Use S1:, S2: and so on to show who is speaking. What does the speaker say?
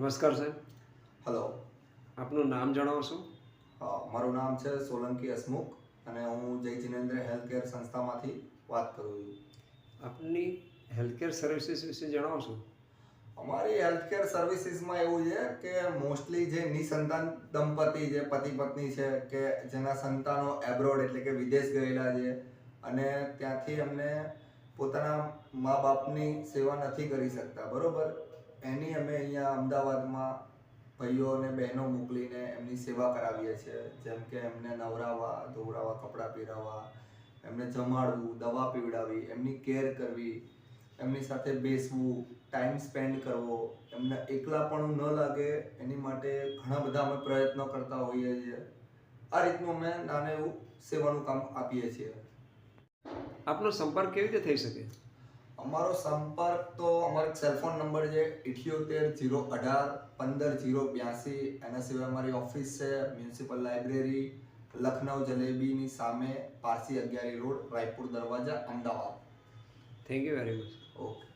S1: નમસ્કાર સાહેબ,
S2: હલો.
S1: આપનું નામ જણાવશો?
S2: મારું નામ છે સોલંકી હસમુખ અને હું જય જિનેન્દ્ર હેલ્થકેર સંસ્થામાંથી વાત કરું છું.
S1: આપની હેલ્થકેર સર્વિસીસ વિશે જણાવશો?
S2: અમારી હેલ્થકેર સર્વિસીસમાં એવું છે કે મોસ્ટલી જે નિસંતાન દંપતી જે પતિ પત્ની છે કે જેના સંતાનો એબ્રોડ એટલે કે વિદેશ ગયેલા છે અને ત્યાંથી અમને પોતાના મા બાપની સેવા નથી કરી શકતા, બરોબર, એની અમે અહીંયા અમદાવાદમાં ભાઈઓ અને બહેનો મોકલીને એમની સેવા કરાવીએ છીએ. જેમ કે એમને નવરાવવા, ધોવરાવવા, કપડાં પહેરાવવા, એમને જમાડવું, દવા પીવડાવી, એમની કેર કરવી, એમની સાથે બેસવું, ટાઈમ સ્પેન્ડ કરવો, એમને એકલાપણું ન લાગે એની માટે ઘણા બધા અમે પ્રયત્નો કરતા હોઈએ છીએ. આ રીતનું અમે નાનું એવું સેવાનું કામ આપીએ છીએ.
S1: આપનો સંપર્ક કેવી રીતે થઈ શકે?
S2: અમારો સંપર્ક તો અમારો સેલફોન નંબર છે 78 018 15 082. એના સિવાય અમારી ઓફિસ છે મ્યુનિસિપલ લાઇબ્રેરી, લખનઉ જલેબીની સામે, પારસી અગિયારી રોડ, રાયપુર દરવાજા, Ahmedabad.
S1: Thank you very much.
S2: Okay.